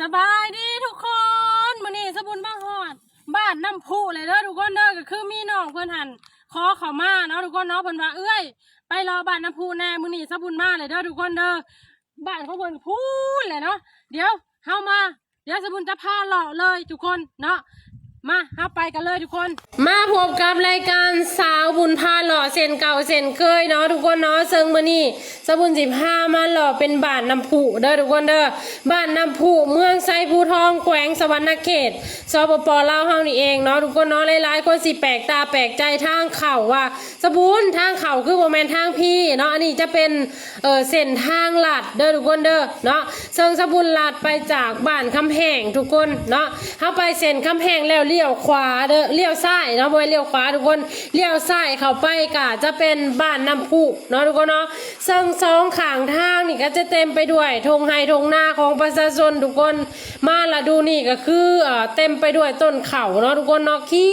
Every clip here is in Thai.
สบายดีทุกคนมื้อนี้สบุญบ้านฮอดบ้านน้ำพุเลยเด้อทุกคนเด้อก็คือมีน้องเพิ่นหันขอเข้ามาเนาะทุกคนเนาะเพิ่นว่าเอ้ยไปรอบ้านน้ำพุแน่มื้อนี้สบุญมาเลยเด้อทุกคนเด้อบ้านของเพิ่นพูนเลยเนาะเดี๋ยวเฮามาเดี๋ยวสบุญจะพาเลาะเลยทุกคนเนาะมาเฮาไปกันเลยทุกคนมาพบกับรายการสาวบุญพาหล่อเส้นเก่าเส้นเคยเนาะทุกคนเนาะซึ่งมื้อนี้สบุญสิพามาหล่อเป็นบ้านน้ำพุเด้อทุกคนเด้อบ้านน้ำพุเมืองไซภูทองแขวงสวรรณเขตสปปลาวเฮานี่เองเนาะทุกคนเนาะหลายๆคนสิแปลกตาแปลกใจทางเข้าว่าสบุญทางเข้าคือบ่แม่นทางพี่เนาะอันนี้จะเป็นเส้นทางลัดเด้อทุกคนเด้อเนาะซึ่งสบุญลัดไปจากบ้านคำแหงทุกคนเนาะเฮาไปเส้นคำแหงแล้วเลี้ยวขวาเด้อเลี้ยวซ้ายเนาะบ่เลี้ยวขวาทุกคนเลี้ยวซ้ายเข้าไปก็จะเป็นบ้านน้ำพุเนาะทุกคนเนาะซึ่งสองข้างทางนี่ก็จะเต็มไปด้วยทงไร่ทงนาของประชาชนทุกคนมาละดูนี่ก็คือเต็มไปด้วยต้นเขาเนาะทุกคนเนาะเขี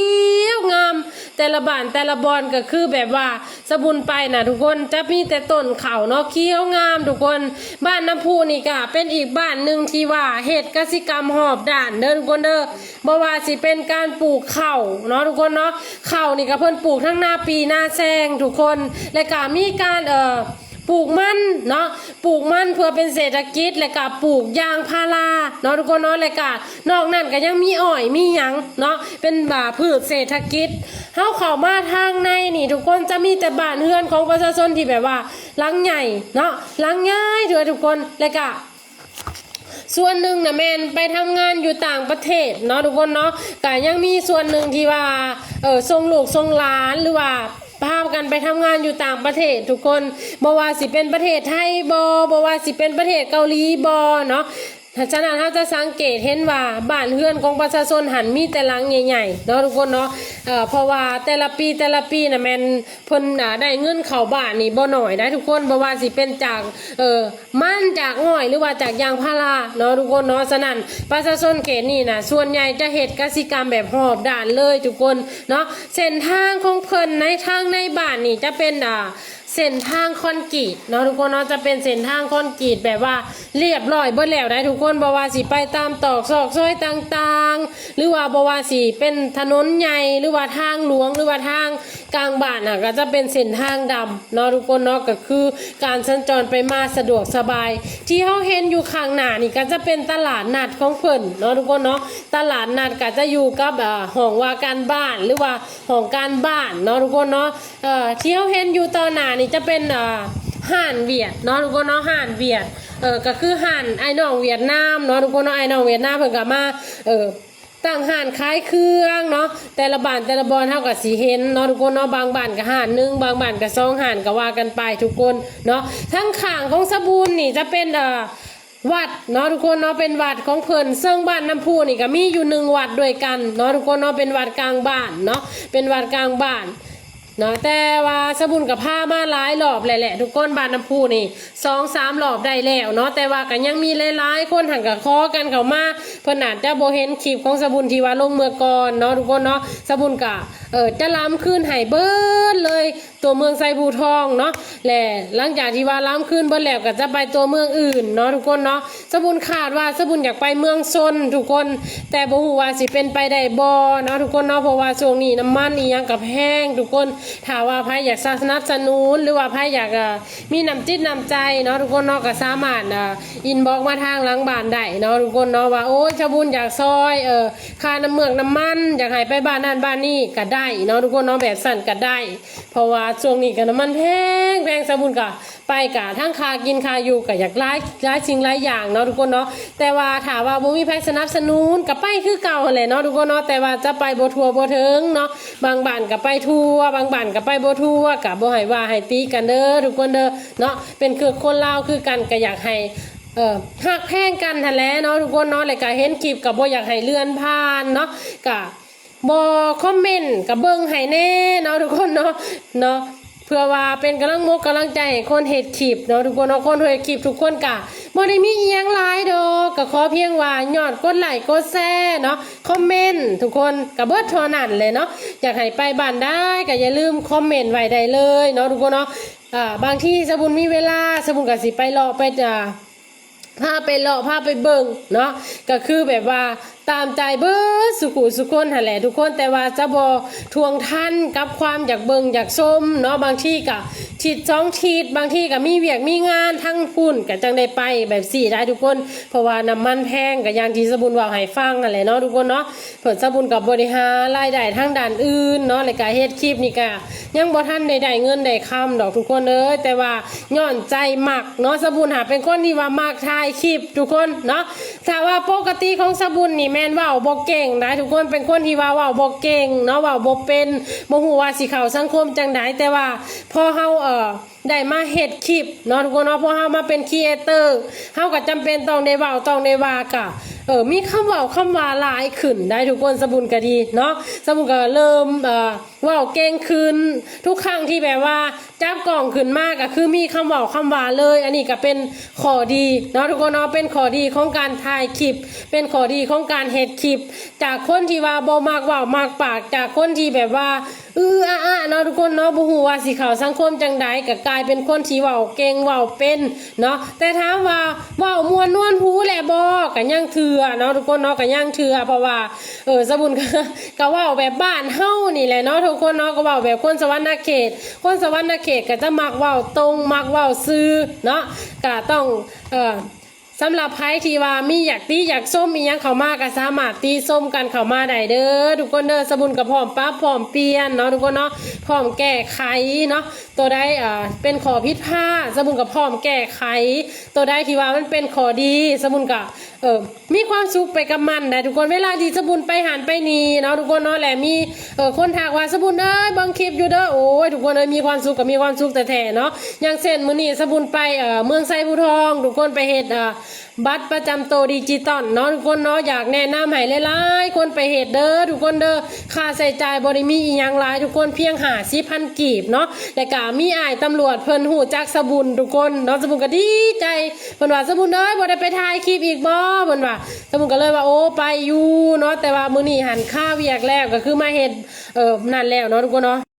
ยวงามแต่ละบ้านแต่ละบอนก็คือแบบว่าสบุญไปนะทุกคนจะมีแต่ต้นเขาเนาะเขียวงามทุกคนบ้านน้ำพุนี่ก็เป็นอีกบ้านหนึ่งที่ว่าเฮ็ดกสิกรรมหอบด่านเด้อทุกคนเด้อบ่ว่าสิเป็นการปลูกข้าวเนาะทุกคนเนาะข้าวนี่ก็เพิ่นปลูกทั้งหน้าปีหน้าแซงทุกคนและก็มีการปลูกมันเนาะปลูกมันเพื่อเป็นเศรษฐกิจและก็ปลูกยางพาราเนาะทุกคนเนาะและก็นอกนั้นก็ยังมีอ้อยมีหยังเนาะเป็นพืชเศรษฐกิจเฮาเข้ามาทางในนี่ทุกคนจะมีแต่บ้านเรือนของประชาชนที่แบบว่าหลังใหญ่เนาะหลังใหญ่ทุกคนและก็ส่วนหนึ่งนะแมนไปทำงานอยู่ต่างประเทศเนาะทุกคนเนาะแต่ยังมีส่วนหนึ่งที่ว่าส่งลูกส่งหลานหรือว่าพากันไปทำงานอยู่ต่างประเทศทุกคนบ่ว่าสิเป็นประเทศไทยบ่ว่าสิเป็นประเทศเกาหลีเนาะฉะนั้นเราจะสังเกตเห็นว่าบ้านเรือนของประชาชนหันมีแต่หลังใหญ่ๆเนาะทุกคนเนาะเพราะว่าแต่ละปีน่ะแม่นเพิ่นได้เงินเข้าบ้านนี่บ่น้อยได้ทุกคนบ่ว่าสิเป็นจากมันจากอ้อยหรือว่าจากยางพาราเนาะทุกคนเนาะฉะนั้นประชาชนเขตนี่น่ะส่วนใหญ่จะเฮ็ดกสิกรรมแบบหอบด่านเลยทุกคนเนาะเส้นทางของเพิ่นในทางในบ้านนี่จะเป็นเส้นทางคอนกรีตเนาะทุกคนเนาะจะเป็นเส้นทางคอนกรีตแบบว่าเรียบร้อยเบิดแล้วได้ทุกคนบ่ว่าสิไปตามตอกซอกซอยต่างๆหรือว่าบ่ว่าสิเป็นถนนใหญ่หรือว่าทางหลวงหรือว่าทางกลางบ้านก็จะเป็นเส้นทางดำเนาะทุกคนเนาะก็คือการสัญจรไปมาสะดวกสบายที่เฮาเห็นอยู่ข้างหน้านี่ก็จะเป็นตลาดนัดของเพิ่นเนาะทุกคนเนาะตลาดนัดก็จะอยู่กับห้องว่าการบ้านหรือว่าห้องการบ้านเนาะทุกคนเนาะที่เฮาเห็นอยู่ตอนหน้านี่จะเป็นห่านเวียดเนาะทุกคนเนาะห่านเวียดก็คือห่านไอ้น้องเวียดนามเนาะทุกคนเนาะไอ้น้องเวียดนามเพิ่นก็มาตั้งห่านขายเครื่องเนาะแต่ละบ้านแต่ละบอนเท่ากับสีเห็นเนาะทุกคนเนาะบางบ้านก็ห่านหนึ่งบางบ้านก็สองห่านก็ว่ากันไปทุกคนเนาะทั้งข้างของสบูนนี่จะเป็นวัดเนาะทุกคนเนาะเป็นวัดของเพิ่นซึ่งบ้านน้ำพุนี่ก็มีอยู่1วัดด้วยกันเนาะทุกคนเนาะเป็นวัดกลางบ้านเนาะเป็นวัดกลางบ้านเนาะแต่ว่าสบุญกับผ้ามาหลายรอบแหละทุกคนบ้านน้ำพุนี่2-3 รอบได้แล้วเนาะแต่ว่าก็ยังมีหลายๆคนหันกับคอกันเข้ามาเพิ่นอาจจะบ่เห็นคลิปของสบุญที่ว่าลงเมื่อก่อนเนาะทุกคนเนาะสบุญก็จะล้ำขึ้นให้เบิดเลยตัวเมืองไซภูทองเนาะและหลังจากที่ว่าล้ำขึ้นเบิดแล้วก็จะไปตัวเมืองอื่นเนาะทุกคนเนาะสบุญคาดว่าสบุญอยากไปเมืองชนทุกคนแต่บ่ฮู้ว่าสิเป็นไปได้บ่เนาะทุกคนเนาะเพราะว่าช่วงนี้น้ำมันอีหยังก็แพงทุกคนถ้าว่าใครอยากสนับสนุนหรือว่าใครอยากมีน้ำจิตน้ำใจเนาะทุกคนเนาะก็สามารถอินบ็อกมาทางหลังบ้านได้เนาะทุกคนเนาะว่าโอ้ยสบุญอยากซอยค่าน้ำเมืองน้ำมันอยากให้ไปบ้านนั้นบ้านนี้ก็ได้เนาะทุกคนเนาะแบบสั่นก็ได้เพราะว่าช่วงนี้ก็น้ำมันแพงสบุญก็ไปกะทั้งค่ากินค่าอยู่ก็อยากหลายสิ่งหลายอย่างเนาะทุกคนเนาะแต่ว่าถ้าว่าบ่มีใครสนับสนุนก็ไปคือเก่าแหละเนาะทุกคนเนาะแต่ว่าจะไปบ่ทั่วบ่ถึงเนาะบางบ้านก็ไปทั่วบางบ้านก็ไปบ่ทั่วก็บ่ให้ว่าให้ตีกันเด้อทุกคนเด้อเนาะเป็นคือคนลาวคือกันก็อยากให้ฮักแพงกันหั่นแหละเนาะทุกคนเนาะแล้วก็เห็นคลิปก็บ่อยากให้เลื่อนผ่านเนาะก็บ่คอมเมนต์ก็เบิ่งให้แน่เนาะทุกคนเนาะเพื่อว่าเป็นกำลังใจให้คนเฮ็ดคลิปเนาะทุกคนเนาะคนเฮ็ดคลิปทุกคนก็บ่ได้มีอีหยังหลายดอกก็ขอเพียงว่ายอดกดไลค์กดแชร์เนาะคอมเมนต์ทุกคนก็เบิดเท่านั้นเลยเนาะอยากให้ไปบ้านได้ก็อย่าลืมคอมเมนต์ไว้ได้เลยเนาะทุกคนเนาะบางที่สบุญมีเวลาสบุญก็สิไปรอไป พาไปเลาะพาไปเบิ่งเนาะก็คือแบบว่าตามใจเบิดสุขุสุคนหั่นแหละทุกคนแต่ว่าจะบ่ทวงทันกับความอยากเบิ่งอยากชมเนาะบางที่ก็ทิศ2ทิศบางที่ก็มีเวียกมีงานทั้งพุ่นก็จังได้ไปแบบสี่ได้ทุกคนเพราะว่าน้ำมันแพงก็อย่างที่สบุญว่าให้ฟังนั่นแหละเนาะทุกคนเนาะเพิ่นสบุญก็บริหารรายได้ทางด้านอื่นเนาะแล้วก็เฮ็ดคลิปนี่ก็ยังบ่ทันได้เงินได้คำดอกทุกคนเอ้ยแต่ว่าย้อนใจมักเนาะสบุญหาเป็นคนที่ว่ามักถ่ายคลิปทุกคนเนาะถ้าว่าปกติของสบุญนี่แม่นเว้าบ่เก่งได้ทุกคนเป็นคนที่ว่าเว้าบ่เก่งเนาะเว้าบ่เป็นบ่ฮู้ว่าสิเข้าสังคมจังไดแต่ว่าพอเฮาได้มาเฮ็ดคลิปเนาะทุกคนเนาะพอเฮามาเป็นครีเอเตอร์เฮาก็จำเป็นต้องได้เว้าต้องได้ว่ากะมีคำเว้าคำว่าหลายขึ้นได้ทุกคนสบุญก็ดีเนาะสบุญก็เริ่มเว้าเก่งขึ้นทุกครั้งที่แบบว่าจับกล่องขึ้นมาก็คือมีคำเว้าคำว่าเลยอันนี้ก็เป็นข้อดีเนาะทุกคนเนาะเป็นข้อดีของการถ่ายคลิปเป็นข้อดีของการเฮ็ดคลิปจากคนที่ว่าบ่มักเว้ามากปากจากคนที่แบบว่าอะเนาะทุกคนเนาะบ่ฮู้ว่าสิเข้าสังคมจังใดก็กลายเป็นคนที่เว้าเก่งเว้าเป็นเนาะแต่ถามว่าเว้ามวนนวลหูแหละบ่ก็ยังเถื่อเนาะทุกคนเนาะก็ยังเถื่อเพราะว่าสบุญก็เว้าแบบบ้านเฮานี่แหละเนาะทุกคนเนาะก็เว้าแบบคนสวรรณเขตคนสวรรณเขตก็จะมักเว้าตรงมักเว้าซื่อเนาะก็ต้องสำหรับใครที่ว่ามีอยากตีอยากส้มมียังเข้ามาก็สามารถตีส้มกันเข้ามาได้เด้อทุกคนเด้อสบุญกับพร้อมปั๊บพร้อมเปลี่ยนเนาะทุกคนเนาะพร้อมแก้ไขเนาะตัวใดเป็นข้อผิดพลาดสบุญกับพร้อมแก้ไขตัวใดที่ว่ามันเป็นข้อดีสบุญกับมีความสุขไปกับมันได้ทุกคนเวลาที่สบุญไปหันไปนี่เนาะทุกคนเนาะแหละมีคนถามว่าสบุญเอ้ยเบิ่งคลิปอยู่เด้อโอ้ยทุกคนเอ้ยมีความสุขกับมีความสุขแต่แท้เนาะอย่างเช่นมื้อนี้สบุญไปเมืองไซภูทองทุกคนไปเฮ็ดบัตรประจำตัวดิจิตอลเนาะทุกคนเนาะอยากแนะนำให้หลายๆคนไปเฮ็ดเด้อทุกคนเด้อค่าใช้จ่ายบ่ได้มีอีหยังหลายทุกคนเพียง50,000กีบเนาะแล้วก็มีอ้ายตำรวจเพิ่นฮู้จักสบุญทุกคนเนาะสบุญก็ดีใจเพิ่นว่าสบุญเอ้ยบ่ได้ไปถ่ายคลิปอีกบ่เพิ่นว่าสบุญก็เลยว่าโอ้ไปอยู่เนาะแต่ว่ามื้อนี้หันค่าเวียกแล้วก็คือมาเฮ็ดนั่นแล้วเนาะทุกคนเนาะ